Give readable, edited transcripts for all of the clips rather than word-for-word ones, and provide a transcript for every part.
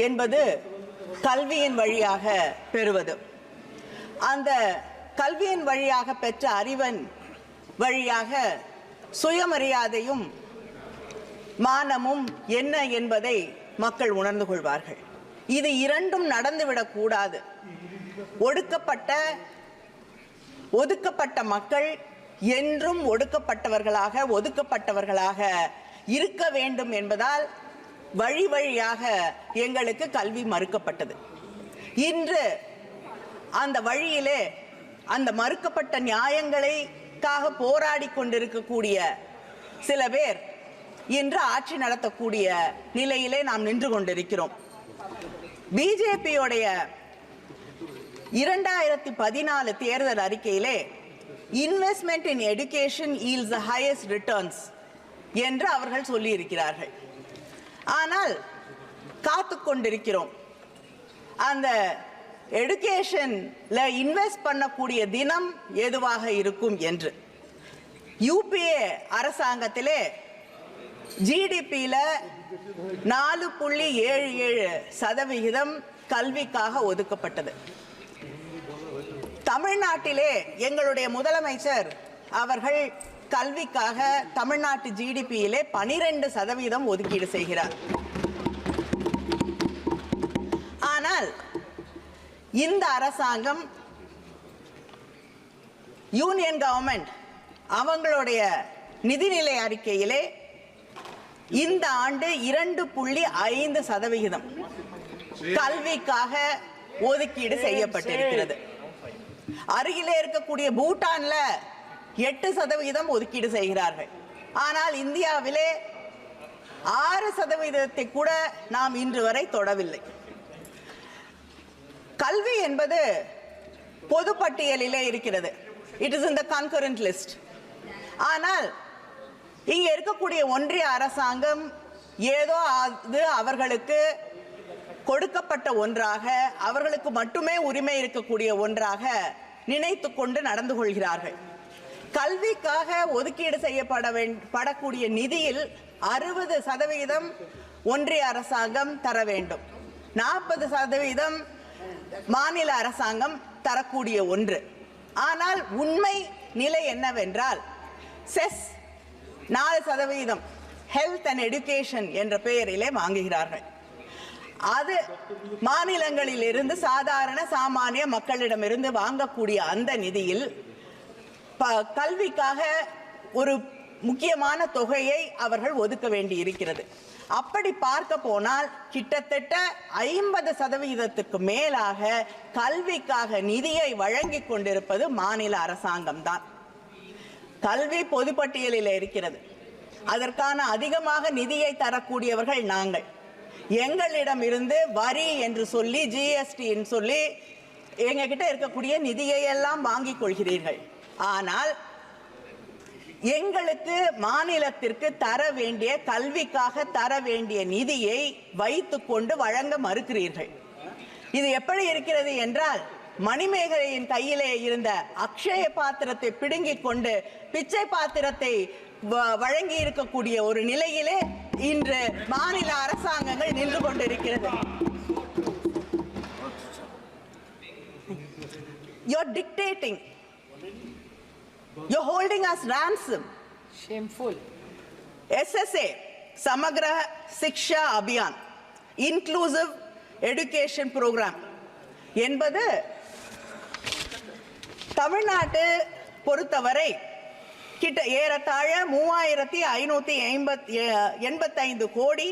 என்பது கல்வியின் வழியாக பெறுவது. அந்த கல்வியின் வழியாக பெற்ற அறிவின் வழியாக சுயமரியாதையும் மானமும் என்ன என்பதை மக்கள் உணர்ந்து கொள்வார்கள். இது இரண்டும் நடந்துவிடக்கூடாது. ஒதுக்கப்பட்ட மக்கள் என்றும் ஒதுக்கப்பட்டவர்களாக இருக்க வேண்டும் என்பதால் வழி வழியாக எங்களுக்கு கல்வி மறுக்கப்பட்டது. இன்று அந்த வழியிலே அந்த மறுக்கப்பட்ட நியாயங்களுக்காக போராடி கொண்டிருக்கக்கூடிய சில பேர் இன்று ஆட்சி நடத்தக்கூடிய நிலையிலே நாம் நின்று கொண்டிருக்கிறோம். பிஜேபியோடைய 2014 தேர்தல் அறிக்கையிலே investment in education yields the highest returns என்று அவர்கள் சொல்லி இருக்கிறார்கள். ஆனால் காத்து கொண்டிருக்கிறோம் அந்த எடுகேஷன்ல இன்வெஸ்ட் பண்ணக்கூடிய தினம் எதுவாக இருக்கும் என்று. யூபிஏ அரசாங்கத்திலே ஜிடிபியில 4.77% கல்விக்காக ஒதுக்கப்பட்டது. தமிழ்நாட்டிலே எங்களுடைய முதலமைச்சர் அவர்கள் கல்விக்காக தமிழ்நாட்டு ஜிடிபியிலே 12% ஒதுக்கீடு செய்கிறார். ஆனால் இந்த அரசாங்கம் யூனியன் கவர்மெண்ட் அவங்களுடைய நிதிநிலை அறிக்கையிலே இந்த ஆண்டு 2.5% கல்விக்காக ஒதுக்கீடு செய்யப்பட்டிருக்கிறது. அருகிலே இருக்கக்கூடிய பூட்டான்ல 8% ஒதுக்கீடு செய்கிறார்கள். ஆனால் இந்தியாவிலே 6% கூட நாம் இன்று வரை தொடவில்லை. கல்வி என்பது பொது பட்டியலிலே இருக்கிறது. It is in the concurrent list. ஆனால் இங்க இருக்கக்கூடிய ஒன்றிய அரசாங்கம் ஏதோ அது அவர்களுக்கு கொடுக்கப்பட்ட ஒன்றாக, அவர்களுக்கு மட்டுமே உரிமை இருக்கக்கூடிய ஒன்றாக நினைத்து கொண்டு நடந்து கொள்கிறார்கள். கல்விக்காக ஒதுக்கீடு செய்யப்படக்கூடிய நிதியில் 60% ஒன்றிய அரசாங்கம் தர வேண்டும், 40% மாநில அரசாங்கம் தரக்கூடிய ஒன்று. ஆனால் உண்மை நிலை என்னவென்றால் செஸ் 4% ஹெல்த் அண்ட் எஜுகேஷன் என்ற பெயரிலே வாங்குகிறார்கள். அது மாநிலங்களில் இருந்து சாமானிய மக்களிடமிருந்து வாங்கக்கூடிய அந்த நிதியில் கல்விக்காக ஒரு முக்கியமான தொகையை அவர்கள் ஒதுக்க வேண்டி இருக்கிறது. அப்படி பார்க்க போனால் கிட்டத்தட்ட 50% மேலாக கல்விக்காக நிதியை வழங்கி கொண்டிருப்பது மாநில அரசாங்கம் தான். கல்வி பொதுப்பட்டியலில் இருக்கிறது. அதற்கான அதிகமாக நிதியை தரக்கூடியவர்கள் நாங்கள். எங்களிடம் இருந்து வரி என்று சொல்லி, ஜிஎஸ்டி சொல்லி எங்ககிட்ட இருக்கக்கூடிய நிதியை எல்லாம் வாங்கிக் கொள்கிறீர்கள். ஆனால் எங்களுக்கு மாநிலத்திற்கு தர வேண்டிய, கல்விக்காக தர வேண்டிய நிதியை வைத்துக் கொண்டு வழங்க மறுக்கிறீர்கள். இது எப்படி இருக்கிறது என்றால், மணிமேகலையின் கையிலே இருந்த அக்ஷய பாத்திரத்தை பிடுங்கிக் கொண்டு பிச்சை பாத்திரத்தை வழங்கி இருக்கக்கூடிய ஒரு நிலையிலே இன்று மாநில அரசாங்கங்கள் நின்று கொண்டிருக்கிறது. You're dictating. You're holding us ransom. Shameful. SSA, Samagra Shiksha Abhiyan, Inclusive Education Program என்பது தமிழ்நாட்டு பொறுத்தவரை ஏறத்தாழ 3585 கோடி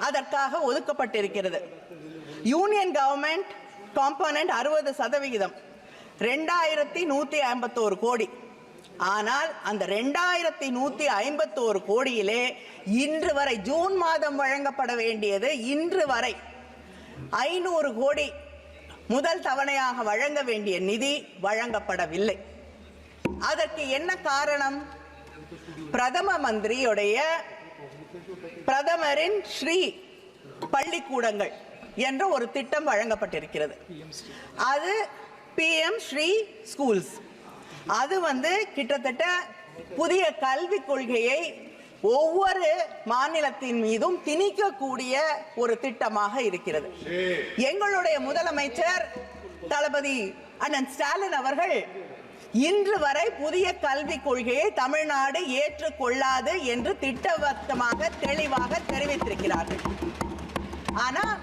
அதற்காக ஒதுக்கப்பட்டிருக்கிறது. யூனியன் கவர்மெண்ட் காம்பனன்ட் 60%, 2151 கோடி. ஆனால் அந்த 2151 கோடியிலே இன்று வரை, ஜூன் மாதம் வழங்கப்பட வேண்டியது இன்று வரை 500 கோடி முதல் தவணையாக வழங்க வேண்டிய நிதி வழங்கப்படவில்லை. அதற்கு என்ன காரணம்? பிரதமரின் ஸ்ரீ பள்ளிக்கூடங்கள் என்ற ஒரு திட்டம் வழங்கப்பட்டிருக்கிறது. அது பிஎம் ஸ்ரீ ஸ்கூல்ஸ். அது கிட்டத்தட்ட புதிய கல்விக் கொள்கையை ஒவ்வொரு மாநிலத்தின் மீதும் திணிக்கக்கூடிய ஒரு திட்டமாக இருக்கிறது. எங்களுடைய முதலமைச்சர் தளபதி அண்ணன் ஸ்டாலின் அவர்கள் இன்று வரை புதிய கல்விக் கொள்கையை தமிழ்நாடு ஏற்றுக்கொள்ளாது என்று திட்டவட்டமாக தெளிவாக தெரிவித்திருக்கிறார்கள். ஆனால்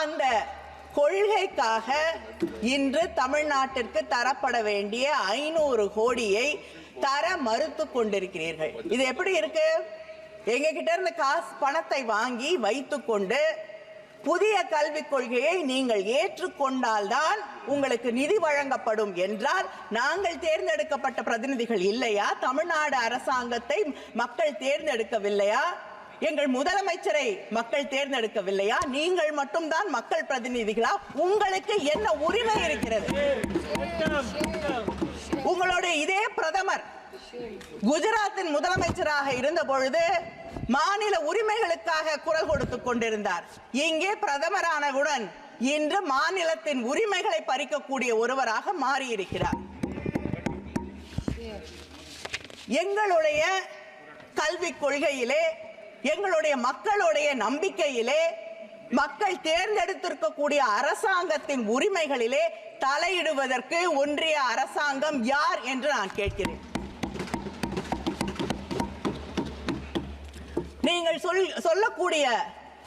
அந்த கொள்கைக்காக இன்று தமிழ்நாட்டிற்கு தரப்பட வேண்டிய 500 கோடியை தர மறுத்து கொண்டிருக்கிறீர்கள். இது எப்படி இருக்கு? எங்க கிட்ட இருந்து பணத்தை வாங்கி வைத்துக்கொண்டு புதிய கல்விக் கொள்கையை நீங்கள் ஏற்றுக்கொண்டால்தான் உங்களுக்கு நிதி வழங்கப்படும் என்றால் நாங்கள் தேர்ந்தெடுக்கப்பட்ட பிரதிநிதிகள் இல்லையா? தமிழ்நாடு அரசாங்கத்தை மக்கள் தேர்ந்தெடுக்கவில்லையா? எங்கள் முதலமைச்சரை மக்கள் தேர்ந்தெடுக்கவில்லையா? நீங்கள் மட்டும்தான் மக்கள் பிரதிநிதிகளா? உங்களுக்கு என்ன உரிமை இருக்கிறது? உங்களுடைய இதே பிரதமர் குஜராத்தின் முதலமைச்சராக இருந்த பொழுது மாநில உரிமைகளுக்காக குரல் கொடுத்துக் கொண்டிருந்தார். இங்கே பிரதமரானவுடன் இன்று மாநிலத்தின் உரிமைகளை பறிக்கக்கூடிய ஒருவராக மாறியிருக்கிறார். எங்களுடைய கல்விக் கொள்கையிலே, எங்களுடைய மக்களுடைய நம்பிக்கையிலே, மக்கள் தேர்ந்தெடுத்திருக்கக்கூடிய அரசாங்கத்தின் உரிமைகளிலே தலையிடுவதற்கு ஒன்றிய அரசாங்கம் யார் என்று நான் கேட்கிறேன். நீங்கள் சொல்லக்கூடிய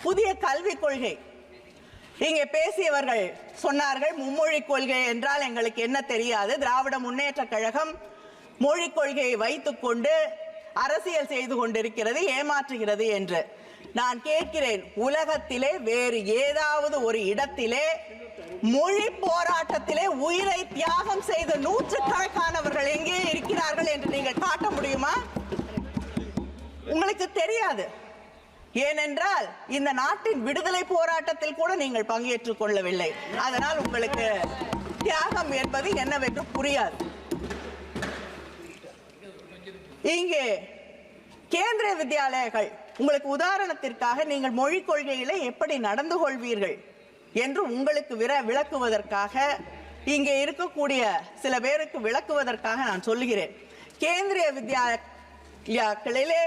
புதிய கல்விக் கொள்கை, இங்கே பேசியவர்கள் சொன்னார்கள் மும்மொழி கொள்கை என்றால் எங்களுக்கு என்ன தெரியாது, திராவிட முன்னேற்ற கழகம் மொழிக் கொள்கையை வைத்துக் கொண்டு அரசியல் செய்து கொண்டிருக்கிறது, ஏமாற்றுகிறது என்று. நான் கேட்கிறேன், உலகத்திலே வேறு ஏதாவது ஒரு இடத்திலே மொழி போராட்டத்திலே உயிரை தியாகம் செய்த நூற்றுக்கணக்கானவர்கள் எங்கே இருக்கிறார்கள் என்று நீங்கள் காட்ட முடியுமா? உங்களுக்கு தெரியாது. ஏனென்றால் இந்த நாட்டின் விடுதலை போராட்டத்தில் கூட நீங்கள் பங்கேற்றுக் கொள்ளவில்லை. அதனால் உங்களுக்கு தியாகம் என்பது என்னவென்று புரியாது. இங்கே கேந்திரிய வித்யாலயங்கள், உங்களுக்கு உதாரணத்திற்காக நீங்கள் மொழிக் கொள்கையிலே எப்படி நடந்து கொள்வீர்கள் என்று உங்களுக்கு விளக்குவதற்காக, இங்கே இருக்கக்கூடிய சில பேருக்கு விளக்குவதற்காக நான் சொல்லுகிறேன். கேந்திரிய வித்யாலயங்களிலே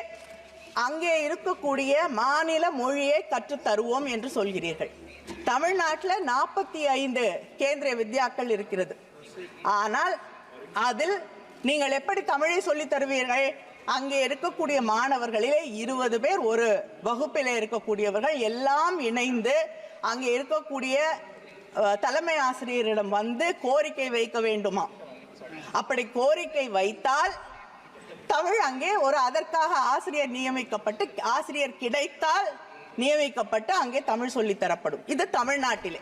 அங்கே இருக்கக்கூடிய மாநில மொழியை கற்றுத் தருவோம் என்று சொல்கிறீர்கள். தமிழ்நாட்டில் 45 கேந்திரிய வித்யாக்கள் இருக்கிறது. ஆனால் அதில் நீங்கள் எப்படி தமிழை சொல்லித் தருவீர்கள்? அங்கே இருக்கக்கூடிய மாணவர்களிலே 20 பேர் ஒரு வகுப்பிலே இருக்கக்கூடியவர்கள் எல்லாம் இணைந்து அங்கே இருக்கக்கூடிய தலைமை ஆசிரியரிடம் வந்து கோரிக்கை வைக்க வேண்டுமா? அப்படி கோரிக்கை வைத்தால் தமிழ் அங்கே அதற்காக ஆசிரியர் நியமிக்கப்பட்டு, ஆசிரியர் கிடைத்தால் நியமிக்கப்பட்டு அங்கே தமிழ் சொல்லித் தரப்படும். இது தமிழ்நாட்டிலே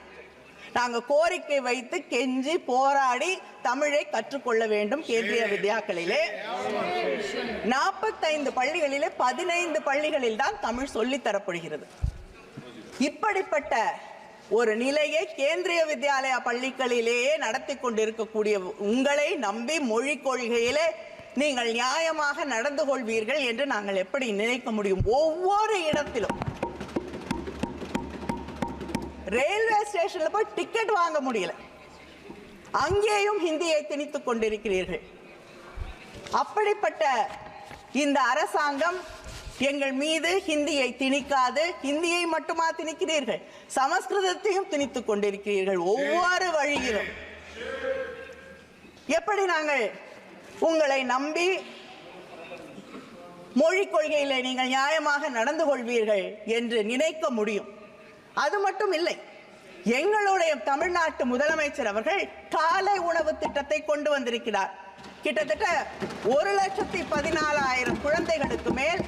நாங்கள் கோரிக்கை வைத்து கெஞ்சி போராடி தமிழை கற்றுக்கொள்ள வேண்டும். கேந்திரிய வித்யாக்களிலே 45 பள்ளிகளிலே 15 பள்ளிகளில் தான் தமிழ் சொல்லித் தரப்படுகிறது. இப்படிப்பட்ட ஒரு நிலையை கேந்திரிய வித்யாலயா பள்ளிகளிலேயே நடத்தி கொண்டிருக்கக்கூடிய உங்களை நம்பி மொழிக் கொள்கையிலே நீங்கள் நியாயமாக நடந்து கொள்வீர்கள் என்று நாங்கள் எப்படி நினைக்க முடியும்? ஒவ்வொரு இடத்திலும் ரயில்வே ஸ்டேஷன்ல போய் டிக்கெட் வாங்க முடியல, அங்கேயும் ஹிந்தியை திணித்துக் கொண்டிருக்கிறீர்கள். அப்படிப்பட்ட இந்த அரசாங்கம் எங்கள் மீது ஹிந்தியை திணிக்காது. ஹிந்தியை மட்டுமா திணிக்கிறீர்கள், சமஸ்கிருதத்தையும் திணித்துக் கொண்டிருக்கிறீர்கள். ஒவ்வொரு வழியிலும் எப்படி நாங்கள் உங்களை நம்பி மொழிக் கொள்கையிலே நீங்கள் நியாயமாக நடந்து கொள்வீர்கள் என்று நினைக்க முடியும்? அது மட்டும் இல்லை, எங்களுடைய தமிழ்நாட்டு முதலமைச்சர் அவர்கள் காலை உணவு திட்டத்தை கொண்டு வந்திருக்கிறார். கிட்டத்தட்ட 1,14,000 குழந்தைகளுக்கு மேல்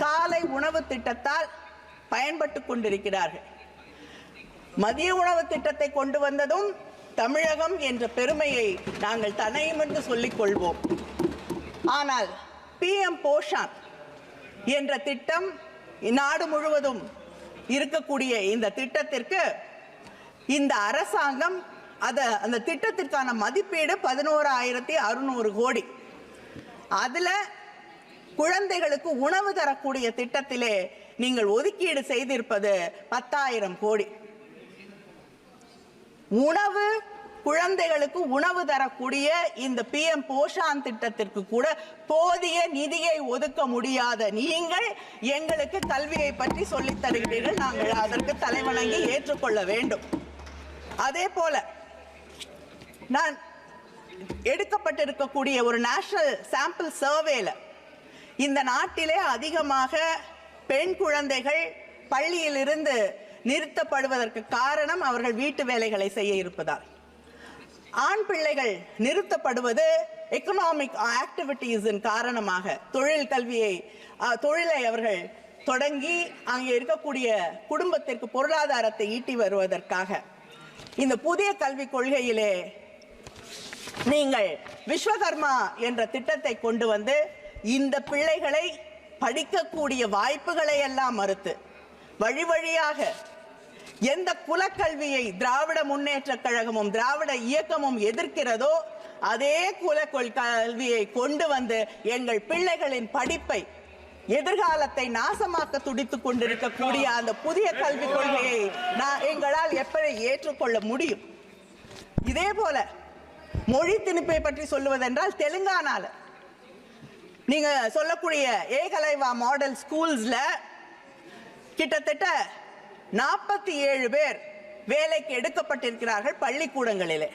காலை உணவு திட்டத்தால் பயன்பட்டுக் கொண்டிருக்கிறார்கள். மதிய உணவு திட்டத்தை கொண்டு வந்ததும் தமிழகம் என்ற பெருமையை நாங்கள் தனையுமென்று சொல்லிக் கொள்வோம். ஆனால் PM போஷான் என்ற திட்டம் நாடு முழுவதும் இருக்கக்கூடிய இந்த திட்டத்திற்கு இந்த அரசாங்கம் அந்த திட்டத்திற்கான மதிப்பீடு 11,600 கோடி. அதுல குழந்தைகளுக்கு உணவு தரக்கூடிய திட்டத்திலே நீங்கள் ஒதுக்கீடு செய்திருப்பது 10,000 கோடி. உணவு குழந்தைகளுக்கு உணவு தரக்கூடிய இந்த PM போஷான் திட்டத்திற்கு கூட போதிய நிதியை ஒதுக்க முடியாத நீங்கள் எங்களுக்கு கல்வியை பற்றி சொல்லித் தருகிறீர்கள். நாங்கள் அதற்கு தலைவணங்கி ஏற்றுக்கொள்ள வேண்டும். அதே போல நான் எடுக்கப்பட்டிருக்கக்கூடிய ஒரு நேஷனல் சாம்பிள் சர்வேல இந்த நாட்டிலே அதிகமாக பெண் குழந்தைகள் பள்ளியிலிருந்து நிறுத்தப்படுவதற்கு காரணம் அவர்கள் வீட்டு வேலைகளை செய்ய இருப்பதால். ஆண் பிள்ளைகள் நிறுத்தப்படுவது எக்கனாமிக் ஆக்டிவிட்டீஸின் காரணமாக, தொழிலை அவர்கள் தொடங்கி அங்கே இருக்கக்கூடிய குடும்பத்திற்கு பொருளாதாரத்தை ஈட்டி வருவதற்காக. இந்த புதிய கல்விக் கொள்கையிலே நீங்கள் விஸ்வகர்மா என்ற திட்டத்தை கொண்டு வந்து இந்த பிள்ளைகளை படிக்கக்கூடிய வாய்ப்புகளை எல்லாம் மறுத்து வழி வழியாக எந்த குலக்கல்வியை திராவிட முன்னேற்ற கழகமும் திராவிட இயக்கமும் எதிர்க்கிறதோ அதே கல்வியை கொண்டு வந்து எங்கள் பிள்ளைகளின் படிப்பை, எதிர்காலத்தை நாசமாக்க துடித்துக் கொண்டிருக்கக்கூடிய அந்த புதிய கல்விக் கொள்கையை எங்களால் எப்படி ஏற்றுக்கொள்ள முடியும்? இதே போல மொழி திணிப்பை பற்றி சொல்லுவதென்றால், தெலுங்கானால நீங்க சொல்லக்கூடிய ஏகலைவா மாடல் ஸ்கூல்ஸ்ல கிட்டத்தட்ட 47 பேர் வேலைக்கு எடுக்கப்பட்டிருக்கிறார்கள் பள்ளிக்கூடங்களிலே.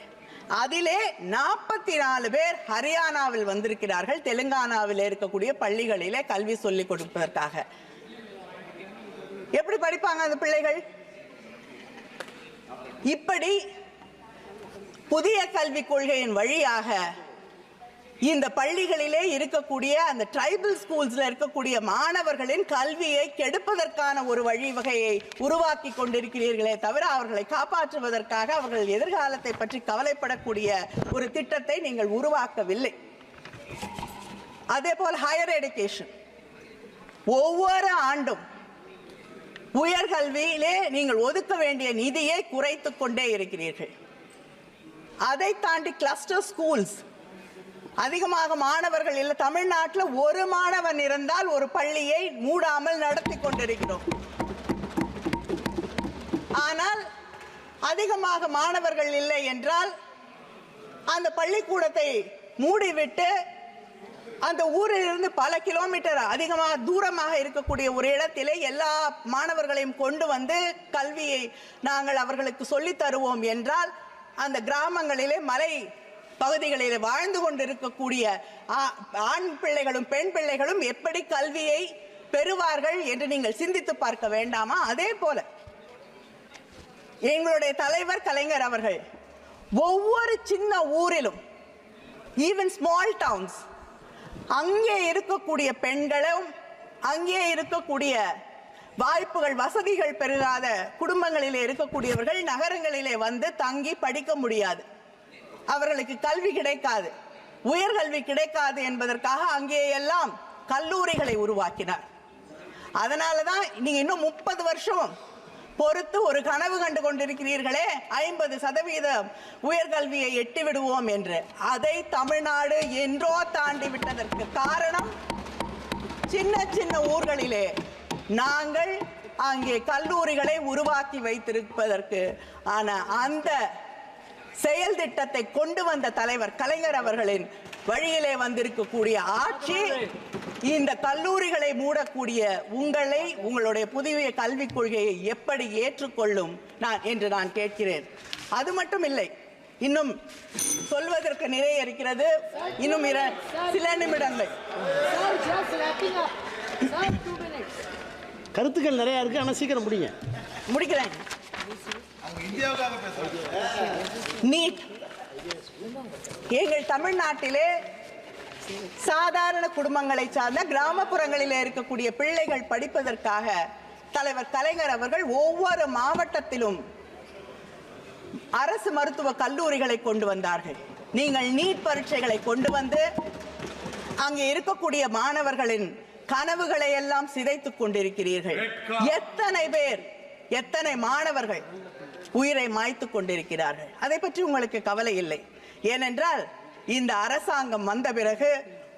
அதிலே 44 பேர் ஹரியானாவில் வந்திருக்கிறார்கள், தெலுங்கானாவில் இருக்கக்கூடிய பள்ளிகளிலே கல்வி சொல்லிக் கொடுப்பதற்காக. எப்படி படிப்பாங்க அந்த பிள்ளைகள்? இப்படி புதிய கல்விக் கொள்கையின் வழியாக இந்த பள்ளிகளிலே இருக்கக்கூடிய அந்த ட்ரைபல் ஸ்கூல்ஸ்ல இருக்கக்கூடிய மாணவர்களின் கல்வியை கெடுப்பதற்கான ஒரு வழிவகையை உருவாக்கி கொண்டிருக்கிறீர்களே தவிர அவர்களை காப்பாற்றுவதற்காக, அவர்கள் எதிர்காலத்தை பற்றி கவலைப்படக்கூடிய ஒரு திட்டத்தை நீங்கள் உருவாக்கவில்லை. அதே போல் ஹையர் எஜுகேஷன், ஒவ்வொரு ஆண்டும் உயர்கல்வியிலே நீங்கள் ஒதுக்க வேண்டிய நிதியை குறைத்துக் கொண்டே இருக்கிறீர்கள். அதை தாண்டி கிளஸ்டர் ஸ்கூல்ஸ், அதிகமாக மாணவர்கள் இல்லை. தமிழ்நாட்டில் ஒரு மாணவன் இருந்தால் ஒரு பள்ளியை மூடாமல் நடத்தி கொண்டிருக்கிறோம். ஆனால் அதிகமாக மாணவர்கள் இல்லை என்றால் அந்த பள்ளிக்கூடத்தை மூடிவிட்டு அந்த ஊரிலிருந்து பல கிலோமீட்டர் அதிகமாக தூரமாக இருக்கக்கூடிய ஒரு இடத்திலே எல்லா மாணவர்களையும் கொண்டு வந்து கல்வியை நாங்கள் அவர்களுக்கு சொல்லித் தருவோம் என்றால் அந்த கிராமங்களிலே மலை பகுதிகளிலே வாழ்ந்து கொண்டிருக்கக்கூடிய ஆண் பிள்ளைகளும் பெண் பிள்ளைகளும் எப்படி கல்வியை பெறுவார்கள் என்று நீங்கள் சிந்தித்து பார்க்க வேண்டாமா? அதே போல எங்களுடைய தலைவர் கலைஞர் அவர்கள் ஒவ்வொரு சின்ன ஊரிலும், ஈவன் ஸ்மால் டவுன்ஸ், அங்கே இருக்கக்கூடிய பெண்களும் அங்கே இருக்கக்கூடிய வாய்ப்புகள் வசதிகள் பெறாத குடும்பங்களிலே இருக்கக்கூடியவர்கள் நகரங்களிலே வந்து தங்கி படிக்க முடியாது, அவர்களுக்கு கல்வி கிடைக்காது, உயர்கல்வி கிடைக்காது என்பதற்காக அங்கே எல்லாம் கல்லூரிகளை உருவாக்கினார். அதனாலதான் நீங்க இன்னும் 30 வருஷம் பொறுத்து ஒரு கனவு கண்டு கொண்டிருக்கிறீர்களே 50% உயர்கல்வியை எட்டி விடுவோம் என்று. அதை தமிழ்நாடு என்றோ தாண்டி விட்டதற்கு காரணம் சின்ன சின்ன ஊர்களிலே நாங்கள் அங்கே கல்லூரிகளை உருவாக்கி வைத்திருப்பதற்கு ஆன அந்த செயல் திட்டத்தை கொண்டு வந்த தலைவர் கலைஞர் அவர்களின் வழியிலே வந்திருக்கக்கூடிய ஆட்சி இந்த கல்லூரிகளை மூடக்கூடிய உங்களை, உங்களுடைய புதிய கல்விக் கொள்கையை எப்படி ஏற்றுக்கொள்ளும் என்று நான் கேட்கிறேன். அது மட்டும் இல்லை, இன்னும் சொல்வதற்கு நிறைய இருக்கிறது. இன்னும் சில நிமிடங்கள். கருத்துக்கள் நிறைய இருக்கு, ஆனா சீக்கிரம் முடிக்கிறேன். நீட் எங்கள் தமிழ்நாட்டிலே சாதாரண குடும்பங்களை சார்ந்த கிராமப்புறங்களில் இருக்கக்கூடிய பிள்ளைகள் படிப்பதற்காக தலைவர் கலைஞர் அவர்கள் ஒவ்வொரு மாவட்டத்திலும் அரசு மருத்துவ கல்லூரிகளை கொண்டு வந்தார்கள். நீங்கள் நீட் பரீட்சைகளை கொண்டு வந்து அங்கே இருக்கக்கூடிய மாணவர்களின் கனவுகளை எல்லாம் சிதைத்துக் கொண்டிருக்கிறீர்கள். எத்தனை பேர், எத்தனை மாணவர்கள் உயிரை மாய்த்துக் கொண்டிருக்கிறார்கள். அதை பற்றி உங்களுக்கு கவலை இல்லை. ஏனென்றால் இந்த அரசாங்கம் வந்த பிறகு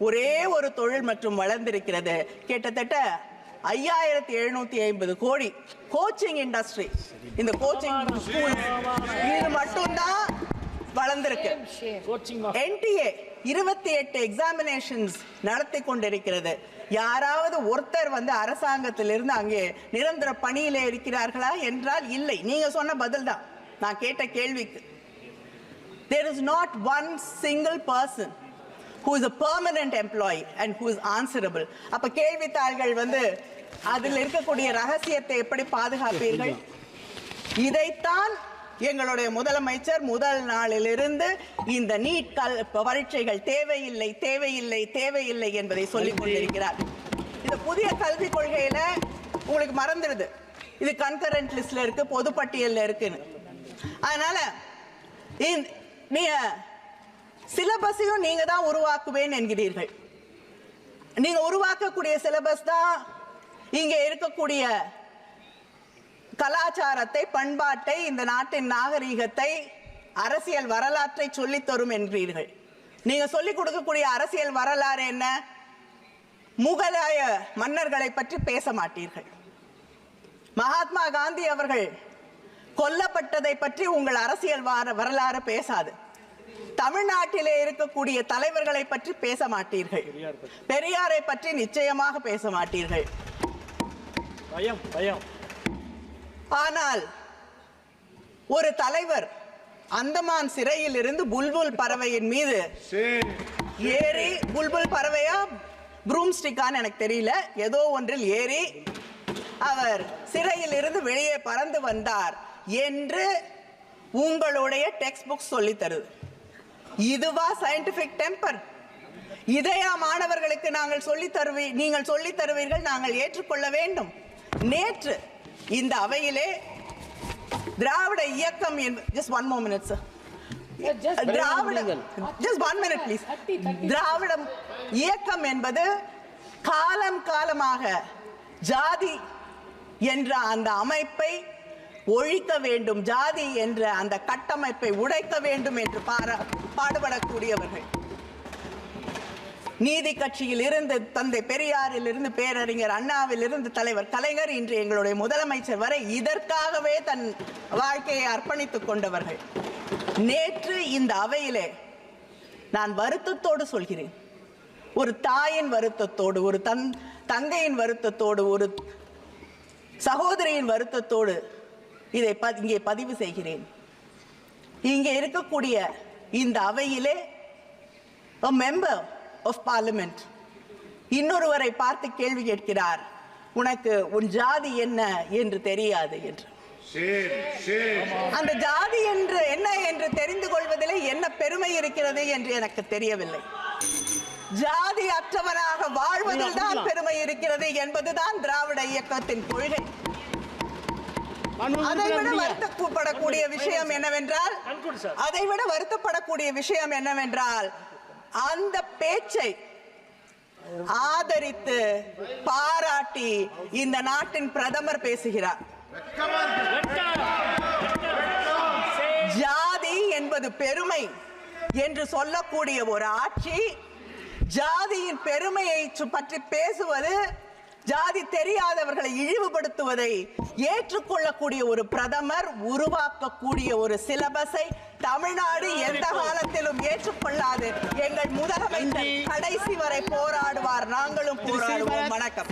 ஒரே ஒரு தொழில் மற்றும் வளர்ந்திருக்கிறது. கிட்டத்தட்ட 5750 கோடி கோச்சிங் இண்டஸ்ட்ரி, இந்த கோச்சிங் ஸ்கூல், இது மட்டும்தான் வளர்ந்திருக்கு. NTA 28 எக்ஸாமினேஷன்ஸ் நடத்தி கொண்டிருக்கிறது. யாராவது ஒருத்தர் அரசாங்கத்திலிருந்து அங்கே நிரந்தர பணியிலே இருக்கிறார்களா என்றால் இல்லை. நீங்க சொன்ன பதில் தான் நான் கேட்ட கேள்விக்கு. There is not one single person who is a permanent employee and who is answerable. அப்ப கேள்வித்தாள்கள் அதில் இருக்கக்கூடிய ரகசியத்தை எப்படி பாதுகாப்பீர்கள்? இதைத்தான் எங்களுடைய முதலமைச்சர் முதல் நாளிலிருந்து இந்த நீட் பரீட்சைகள் தேவையில்லை தேவையில்லை தேவையில்லை என்பதை சொல்லிக் கொண்டிருக்கிறார். இந்த புதிய கல்விக் கொள்கையில உங்களுக்கு மறந்துடுது, இது கன்கரண்ட் லிஸ்ட்ல இருக்கு, பொதுப்பட்டியல்ல இருக்குன்னு. அதனால நீங்க சிலபஸையும் நீங்க தான் உருவாக்குவேன் என்கிறீர்கள். நீங்க உருவாக்கக்கூடிய சிலபஸ் தான் இங்க இருக்கக்கூடிய கலாச்சாரத்தை, பண்பாட்டை, இந்த நாட்டின் நாகரீகத்தை, அரசியல் வரலாற்றை சொல்லித் தரும் என்கிறீர்கள். நீங்க சொல்லிக் கொடுக்கக்கூடிய அரசியல் வரலாறு என்ன? முகலாய மன்னர்களை பற்றி பேச மாட்டீர்கள். மகாத்மா காந்தி அவர்கள் கொல்லப்பட்டதை பற்றி உங்கள் அரசியல் வரலாறு பேசாது. தமிழ்நாட்டிலே இருக்கக்கூடிய தலைவர்களை பற்றி பேச மாட்டீர்கள். பெரியாரை பற்றி நிச்சயமாக பேச மாட்டீர்கள். ஆனால் ஒரு தலைவர் அந்தமான் சிறையில் இருந்து புல்புல் பறவையின் மீது ஏறி, புல்புல் பறவையா ப்ரூம்ஸ்டிக்கான்னு எனக்கு தெரியல, ஏதோ ஒன்றில் ஏறி அவர் சிறையில் இருந்து வெளியே பறந்து வந்தார் என்று உங்களுடைய டெக்ஸ்ட் புக் சொல்லி தருது. இதுவா சயின்டிபிக் டெம்பர்? இதையா மாணவர்களுக்கு நீங்கள் சொல்லி தருவீர்கள், நாங்கள் ஏற்றுக்கொள்ள வேண்டும்? நேற்று இந்த அவையிலே திராவிட இயக்கம் just one more minute sir, just 1 minute please. திராவிட இயக்கம் என்பது காலம் காலமாக ஜாதி என்ற அந்த அமைப்பை ஒழிக்க வேண்டும், ஜாதி என்ற அந்த கட்டமைப்பை உடைக்க வேண்டும் என்று பாடுபடக்கூடியவர்கள். நீதி கட்சியில் இருந்து தந்தை பெரியாரில் இருந்து பேரறிஞர் அண்ணாவில் இருந்து தலைவர் கலைஞர், இன்று எங்களுடைய முதலமைச்சர் வரை இதற்காகவே தன் வாழ்க்கையை அர்ப்பணித்துக் கொண்டவர்கள். நேற்று இந்த அவையிலே நான் வருத்தத்தோடு சொல்கிறேன், ஒரு தாயின் வருத்தத்தோடு, ஒரு தங்கையின் வருத்தத்தோடு, ஒரு சகோதரியின் வருத்தத்தோடு இதை இங்கே பதிவு செய்கிறேன். இங்கே இருக்கக்கூடிய இந்த அவையிலே a member of parliament இன்னொருவரை பார்த்து கேள்வி கேட்கிறார், உனக்கு உன் ஜாதி என்ன என்று தெரியாது என்று. அந்த ஜாதி என்று என்ன என்று தெரிந்து கொள்வதிலே என்ன பெருமை இருக்கிறது என்று எனக்கு தெரியவில்லை. ஜாதி அற்றவனாக வாழ்வதில் தான் பெருமை இருக்கிறது என்பதுதான் திராவிட இயக்கத்தின் கொள்கை. அதைவிட வருத்தப்படக்கூடிய விஷயம் என்னவென்றால் அந்த பேச்சை ஆதரித்து பாராட்டி இந்த நாட்டின் பிரதமர் பேசுகிறார். ஜாதி என்பது பெருமை என்று சொல்லக்கூடிய ஒரு ஆட்சி ஜாதியின் பெருமையை பற்றி பேசுவது, ஜாதி தெரியாதவர்களை இழிவுபடுத்துவதை ஏற்றுக்கொள்ளக்கூடிய ஒரு பிரதமர் உருவாக்கக்கூடிய ஒரு சிலபஸை தமிழ்நாடு எந்த காலத்திலும் ஏற்றுக்கொள்ளாது. எங்கள் முதலமைச்சர் கடைசி வரை போராடுவார், நாங்களும் போராடுவோம். வணக்கம்.